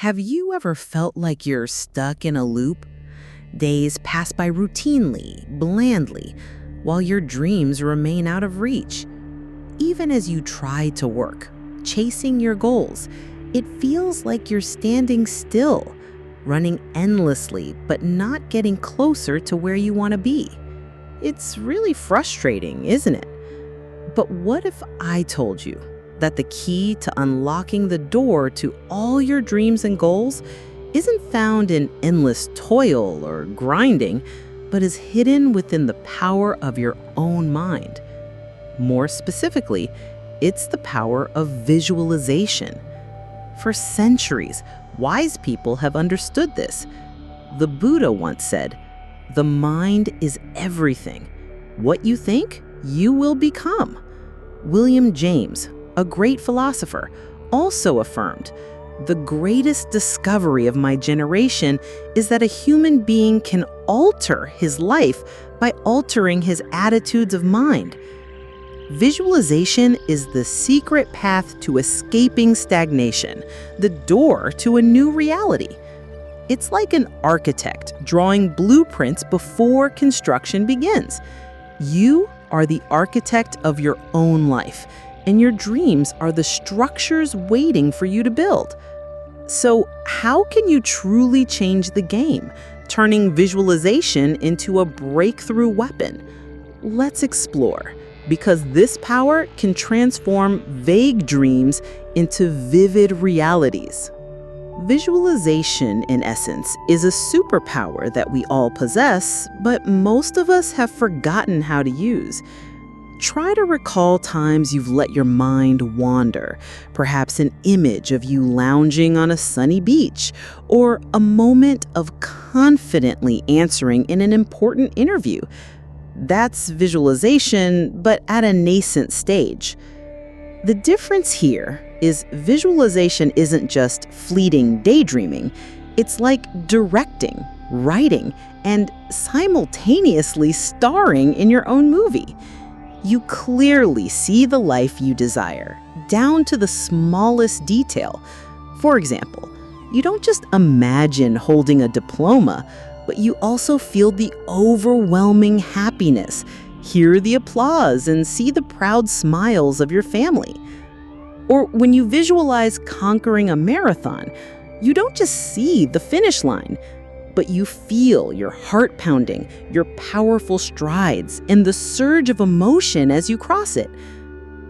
Have you ever felt like you're stuck in a loop? Days pass by routinely, blandly, while your dreams remain out of reach. Even as you try to work, chasing your goals, it feels like you're standing still, running endlessly, but not getting closer to where you want to be. It's really frustrating, isn't it? But what if I told you that the key to unlocking the door to all your dreams and goals isn't found in endless toil or grinding, but is hidden within the power of your own mind? More specifically, it's the power of visualization. For centuries, wise people have understood this. The Buddha once said, "The mind is everything. What you think, you will become." William James, a great philosopher, also affirmed, "The greatest discovery of my generation is that a human being can alter his life by altering his attitudes of mind." Visualization is the secret path to escaping stagnation, the door to a new reality. It's like an architect drawing blueprints before construction begins. You are the architect of your own life, and your dreams are the structures waiting for you to build. So, how can you truly change the game, turning visualization into a breakthrough weapon? Let's explore, because this power can transform vague dreams into vivid realities. Visualization, in essence, is a superpower that we all possess, but most of us have forgotten how to use. Try to recall times you've let your mind wander, perhaps an image of you lounging on a sunny beach, or a moment of confidently answering in an important interview. That's visualization, but at a nascent stage. The difference here is visualization isn't just fleeting daydreaming. It's like directing, writing, and simultaneously starring in your own movie. You clearly see the life you desire, down to the smallest detail. For example, you don't just imagine holding a diploma, but you also feel the overwhelming happiness, hear the applause, and see the proud smiles of your family. Or when you visualize conquering a marathon, you don't just see the finish line, but you feel your heart pounding, your powerful strides, and the surge of emotion as you cross it.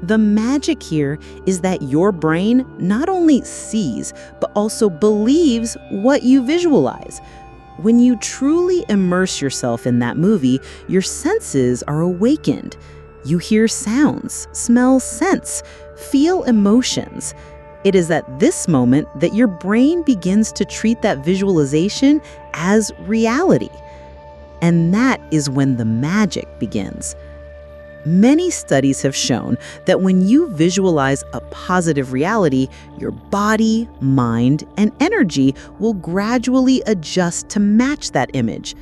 The magic here is that your brain not only sees, but also believes what you visualize. When you truly immerse yourself in that movie, your senses are awakened. You hear sounds, smell scents, feel emotions. It is at this moment that your brain begins to treat that visualization as reality. And that is when the magic begins. Many studies have shown that when you visualize a positive reality, your body, mind, and energy will gradually adjust to match that image.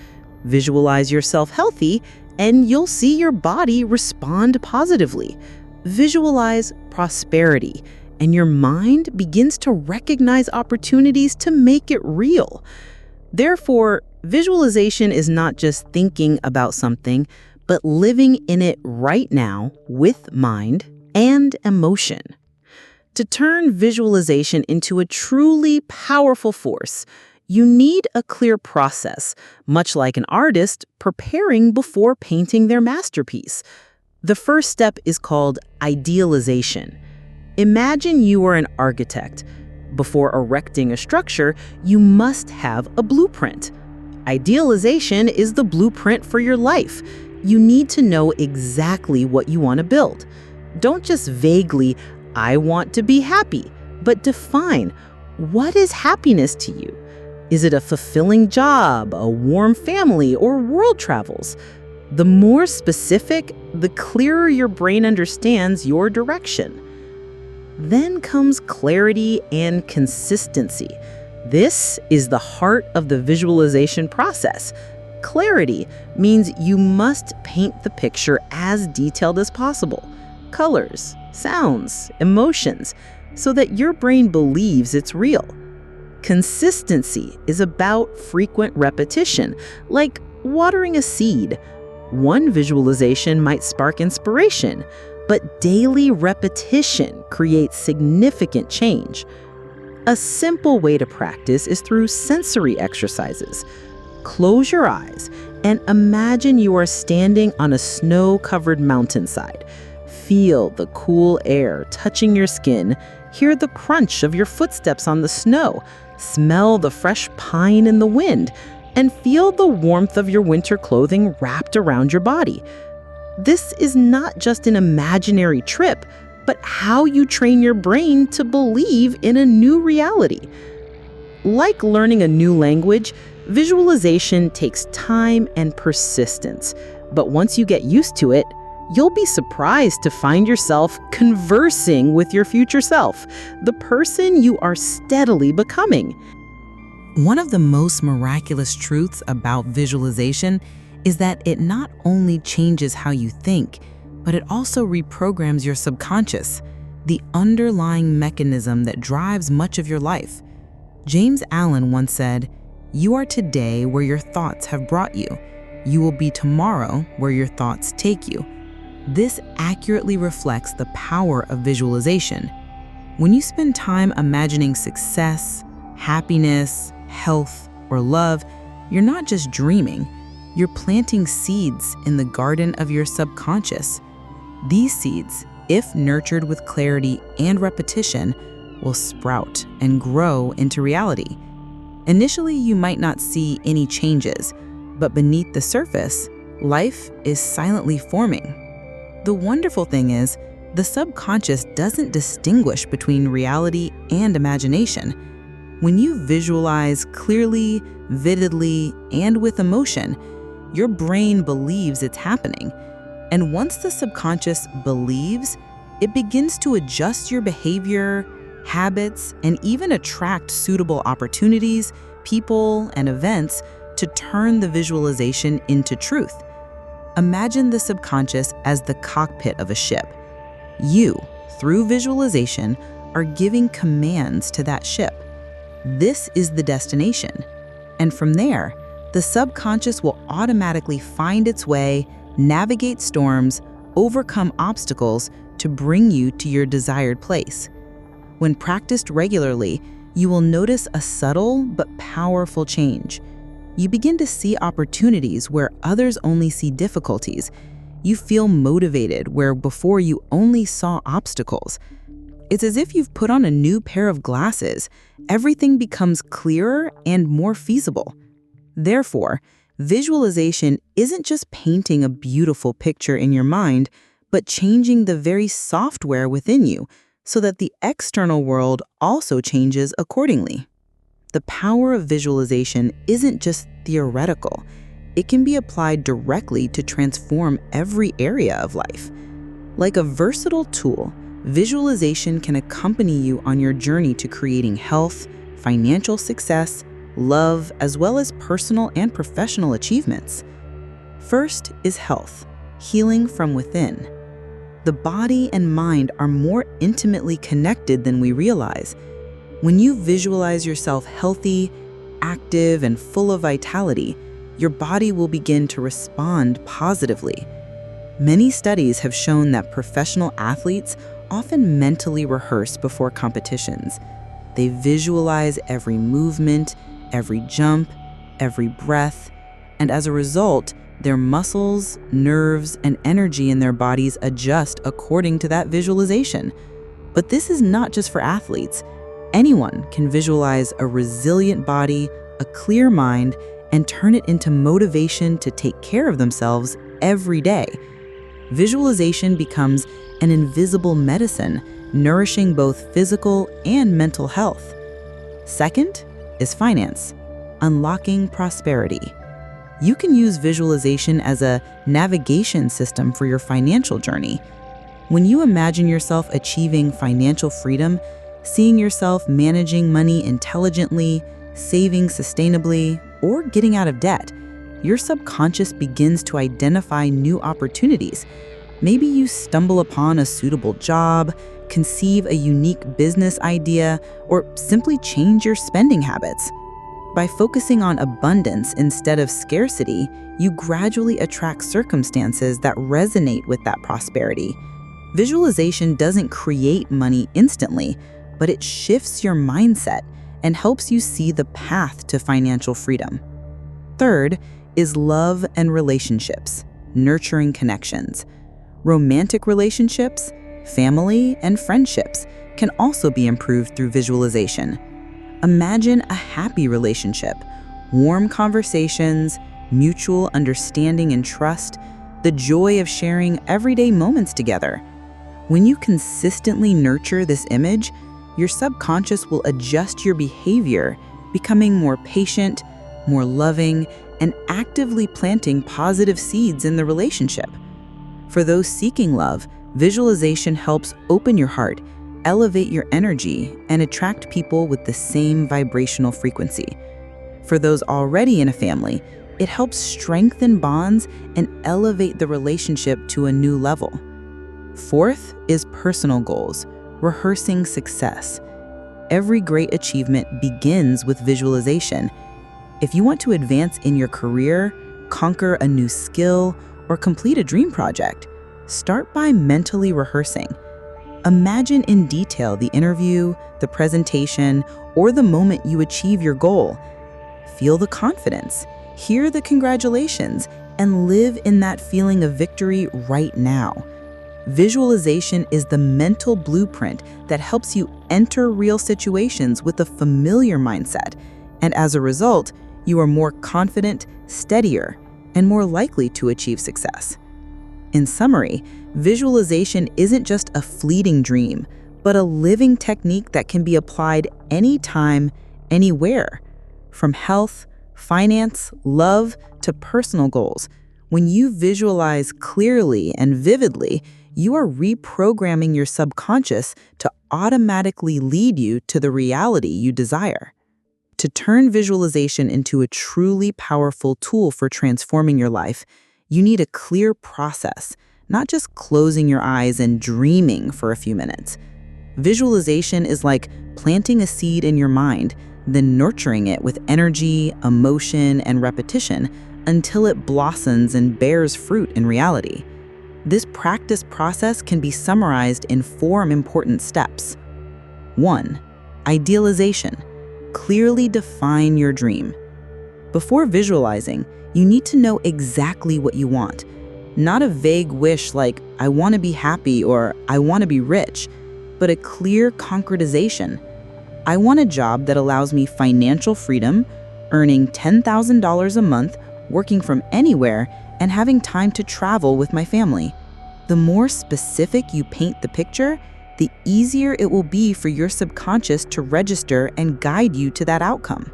Visualize yourself healthy, and you'll see your body respond positively. Visualize prosperity, and your mind begins to recognize opportunities to make it real. Therefore, visualization is not just thinking about something, but living in it right now with mind and emotion. To turn visualization into a truly powerful force, you need a clear process, much like an artist preparing before painting their masterpiece. The first step is called idealization. Imagine you are an architect. Before erecting a structure, you must have a blueprint. Idealization is the blueprint for your life. You need to know exactly what you want to build. Don't just vaguely, "I want to be happy," but define, what is happiness to you? Is it a fulfilling job, a warm family, or world travels? The more specific, the clearer your brain understands your direction. Then comes clarity and consistency. This is the heart of the visualization process. Clarity means you must paint the picture as detailed as possible. Colors, sounds, emotions, so that your brain believes it's real. Consistency is about frequent repetition, like watering a seed. One visualization might spark inspiration, but daily repetition creates significant change. A simple way to practice is through sensory exercises. Close your eyes and imagine you are standing on a snow-covered mountainside. Feel the cool air touching your skin, hear the crunch of your footsteps on the snow, smell the fresh pine in the wind, and feel the warmth of your winter clothing wrapped around your body. This is not just an imaginary trip, but how you train your brain to believe in a new reality. Like learning a new language, visualization takes time and persistence, but once you get used to it, you'll be surprised to find yourself conversing with your future self, the person you are steadily becoming. One of the most miraculous truths about visualization is that it not only changes how you think, but it also reprograms your subconscious, the underlying mechanism that drives much of your life. James Allen once said, "You are today where your thoughts have brought you. You will be tomorrow where your thoughts take you." This accurately reflects the power of visualization. When you spend time imagining success, happiness, health, or love, you're not just dreaming, you're planting seeds in the garden of your subconscious. These seeds, if nurtured with clarity and repetition, will sprout and grow into reality. Initially, you might not see any changes, but beneath the surface, life is silently forming. The wonderful thing is, the subconscious doesn't distinguish between reality and imagination. When you visualize clearly, vividly, and with emotion, your brain believes it's happening. And once the subconscious believes, it begins to adjust your behavior, habits, and even attract suitable opportunities, people, and events to turn the visualization into truth. Imagine the subconscious as the cockpit of a ship. You, through visualization, are giving commands to that ship. This is the destination. And from there, the subconscious will automatically find its way, navigate storms, overcome obstacles to bring you to your desired place. When practiced regularly, you will notice a subtle but powerful change. You begin to see opportunities where others only see difficulties. You feel motivated where before you only saw obstacles. It's as if you've put on a new pair of glasses. Everything becomes clearer and more feasible. Therefore, visualization isn't just painting a beautiful picture in your mind, but changing the very software within you so that the external world also changes accordingly. The power of visualization isn't just theoretical. It can be applied directly to transform every area of life. Like a versatile tool, visualization can accompany you on your journey to creating health, financial success, love, as well as personal and professional achievements. First is health, healing from within. The body and mind are more intimately connected than we realize. When you visualize yourself healthy, active, and full of vitality, your body will begin to respond positively. Many studies have shown that professional athletes often mentally rehearse before competitions. They visualize every movement, every jump, every breath, and as a result, their muscles, nerves, and energy in their bodies adjust according to that visualization. But this is not just for athletes. Anyone can visualize a resilient body, a clear mind, and turn it into motivation to take care of themselves every day. Visualization becomes an invisible medicine, nourishing both physical and mental health. Second is finance, unlocking prosperity. You can use visualization as a navigation system for your financial journey. When you imagine yourself achieving financial freedom, seeing yourself managing money intelligently, saving sustainably, or getting out of debt, your subconscious begins to identify new opportunities. Maybe you stumble upon a suitable job, conceive a unique business idea, or simply change your spending habits. By focusing on abundance instead of scarcity, you gradually attract circumstances that resonate with that prosperity. Visualization doesn't create money instantly, but it shifts your mindset and helps you see the path to financial freedom. Third is love and relationships, nurturing connections. Romantic relationships, family, and friendships can also be improved through visualization. Imagine a happy relationship, warm conversations, mutual understanding and trust, the joy of sharing everyday moments together. When you consistently nurture this image, your subconscious will adjust your behavior, becoming more patient, more loving, and actively planting positive seeds in the relationship. For those seeking love, visualization helps open your heart, elevate your energy, and attract people with the same vibrational frequency. For those already in a family, it helps strengthen bonds and elevate the relationship to a new level. Fourth is personal goals, rehearsing success. Every great achievement begins with visualization. If you want to advance in your career, conquer a new skill, or complete a dream project, start by mentally rehearsing. Imagine in detail the interview, the presentation, or the moment you achieve your goal. Feel the confidence, hear the congratulations, and live in that feeling of victory right now. Visualization is the mental blueprint that helps you enter real situations with a familiar mindset, and as a result, you are more confident, steadier, and more likely to achieve success. In summary, visualization isn't just a fleeting dream, but a living technique that can be applied anytime, anywhere. From health, finance, love, to personal goals, when you visualize clearly and vividly, you are reprogramming your subconscious to automatically lead you to the reality you desire. To turn visualization into a truly powerful tool for transforming your life, you need a clear process, not just closing your eyes and dreaming for a few minutes. Visualization is like planting a seed in your mind, then nurturing it with energy, emotion, and repetition until it blossoms and bears fruit in reality. This practice process can be summarized in 4 important steps. 1. Idealization. Clearly define your dream. Before visualizing, you need to know exactly what you want. Not a vague wish like, I want to be happy or I want to be rich, but a clear concretization. I want a job that allows me financial freedom, earning $10,000 a month, working from anywhere, and having time to travel with my family. The more specific you paint the picture, the easier it will be for your subconscious to register and guide you to that outcome.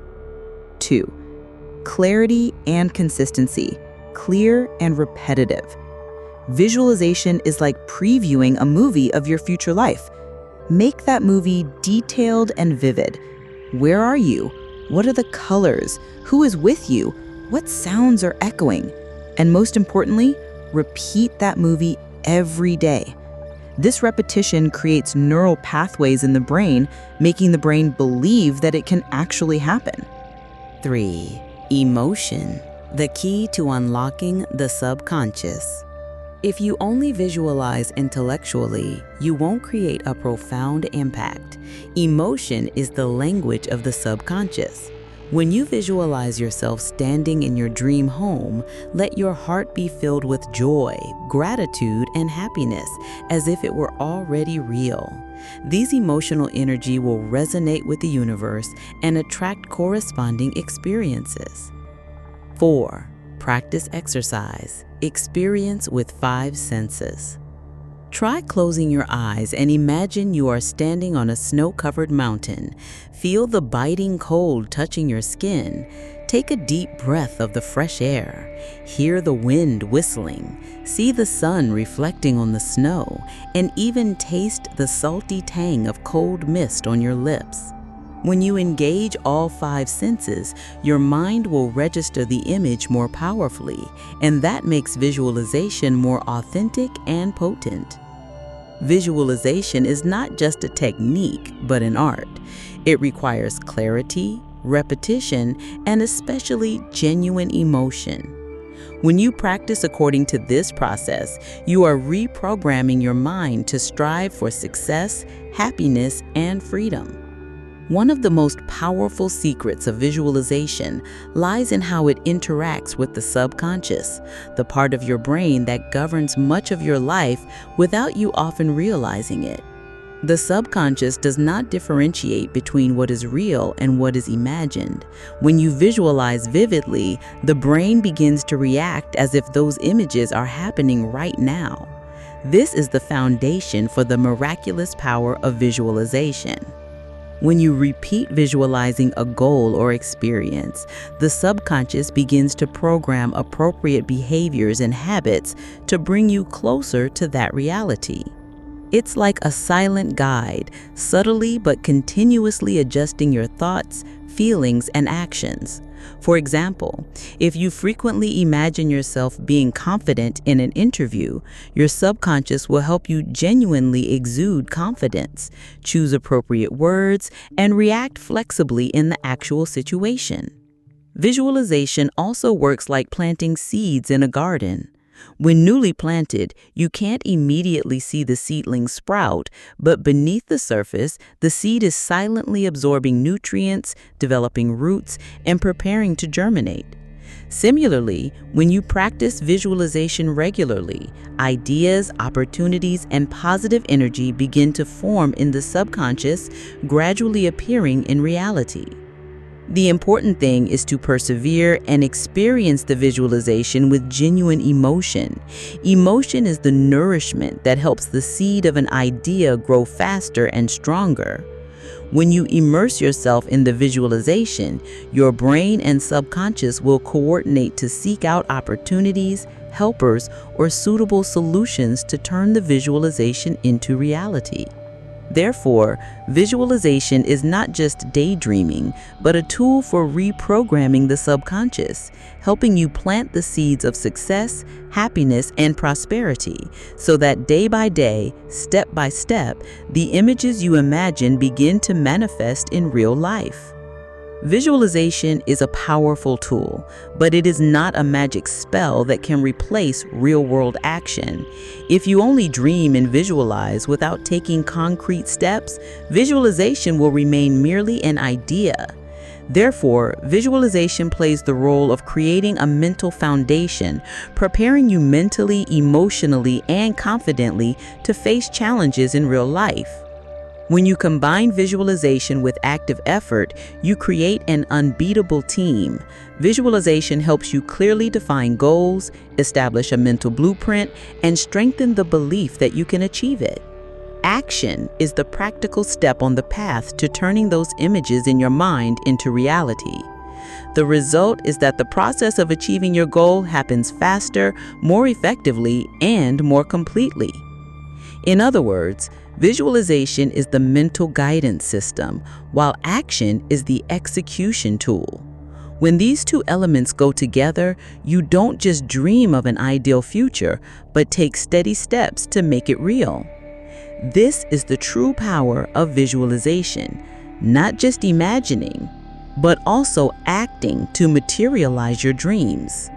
2. Clarity and consistency, clear and repetitive. Visualization is like previewing a movie of your future life. Make that movie detailed and vivid. Where are you? What are the colors? Who is with you? What sounds are echoing? And most importantly, repeat that movie every day. This repetition creates neural pathways in the brain, making the brain believe that it can actually happen. 3. Emotion, the key to unlocking the subconscious. If you only visualize intellectually, you won't create a profound impact. Emotion is the language of the subconscious. When you visualize yourself standing in your dream home, let your heart be filled with joy, gratitude, and happiness, as if it were already real. These emotional energy will resonate with the universe and attract corresponding experiences. 4. Practice exercise. Experience with 5 senses. Try closing your eyes and imagine you are standing on a snow-covered mountain. Feel the biting cold touching your skin. Take a deep breath of the fresh air. Hear the wind whistling. See the sun reflecting on the snow, and even taste the salty tang of cold mist on your lips. When you engage all five senses, your mind will register the image more powerfully, and that makes visualization more authentic and potent. Visualization is not just a technique, but an art. It requires clarity, repetition, and especially genuine emotion. When you practice according to this process, you are reprogramming your mind to strive for success, happiness, and freedom. One of the most powerful secrets of visualization lies in how it interacts with the subconscious, the part of your brain that governs much of your life without you often realizing it. The subconscious does not differentiate between what is real and what is imagined. When you visualize vividly, the brain begins to react as if those images are happening right now. This is the foundation for the miraculous power of visualization. When you repeat visualizing a goal or experience, the subconscious begins to program appropriate behaviors and habits to bring you closer to that reality. It's like a silent guide, subtly but continuously adjusting your thoughts, feelings, and actions. For example, if you frequently imagine yourself being confident in an interview, your subconscious will help you genuinely exude confidence, choose appropriate words, and react flexibly in the actual situation. Visualization also works like planting seeds in a garden. When newly planted, you can't immediately see the seedling sprout, but beneath the surface, the seed is silently absorbing nutrients, developing roots, and preparing to germinate. Similarly, when you practice visualization regularly, ideas, opportunities, and positive energy begin to form in the subconscious, gradually appearing in reality. The important thing is to persevere and experience the visualization with genuine emotion. Emotion is the nourishment that helps the seed of an idea grow faster and stronger. When you immerse yourself in the visualization, your brain and subconscious will coordinate to seek out opportunities, helpers, or suitable solutions to turn the visualization into reality. Therefore, visualization is not just daydreaming, but a tool for reprogramming the subconscious, helping you plant the seeds of success, happiness, and prosperity, so that day by day, step by step, the images you imagine begin to manifest in real life. Visualization is a powerful tool, but it is not a magic spell that can replace real-world action. If you only dream and visualize without taking concrete steps, visualization will remain merely an idea. Therefore, visualization plays the role of creating a mental foundation, preparing you mentally, emotionally, and confidently to face challenges in real life. When you combine visualization with active effort, you create an unbeatable team. Visualization helps you clearly define goals, establish a mental blueprint, and strengthen the belief that you can achieve it. Action is the practical step on the path to turning those images in your mind into reality. The result is that the process of achieving your goal happens faster, more effectively, and more completely. In other words, visualization is the mental guidance system, while action is the execution tool. When these two elements go together, you don't just dream of an ideal future, but take steady steps to make it real. This is the true power of visualization, not just imagining, but also acting to materialize your dreams.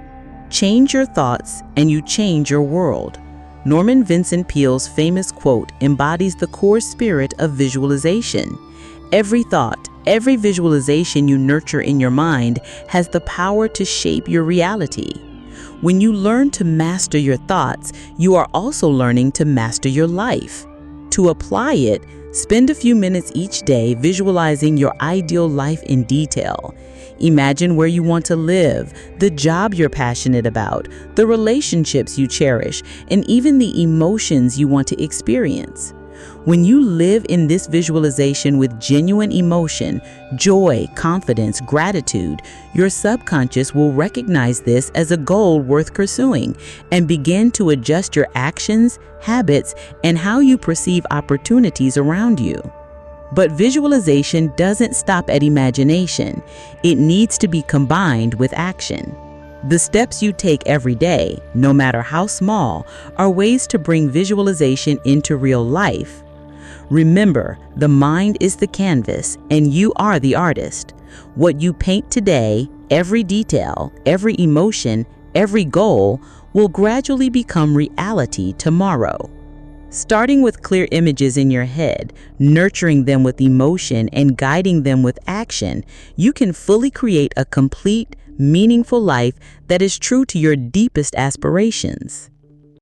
Change your thoughts and you change your world. Norman Vincent Peale's famous quote embodies the core spirit of visualization. Every thought, every visualization you nurture in your mind has the power to shape your reality. When you learn to master your thoughts, you are also learning to master your life. To apply it, spend a few minutes each day visualizing your ideal life in detail. Imagine where you want to live, the job you're passionate about, the relationships you cherish, and even the emotions you want to experience. When you live in this visualization with genuine emotion, joy, confidence, gratitude, your subconscious will recognize this as a goal worth pursuing and begin to adjust your actions, habits, and how you perceive opportunities around you. But visualization doesn't stop at imagination. It needs to be combined with action. The steps you take every day, no matter how small, are ways to bring visualization into real life. Remember, the mind is the canvas and you are the artist. What you paint today, every detail, every emotion, every goal, will gradually become reality tomorrow. Starting with clear images in your head, nurturing them with emotion, and guiding them with action, you can fully create a complete, meaningful life that is true to your deepest aspirations.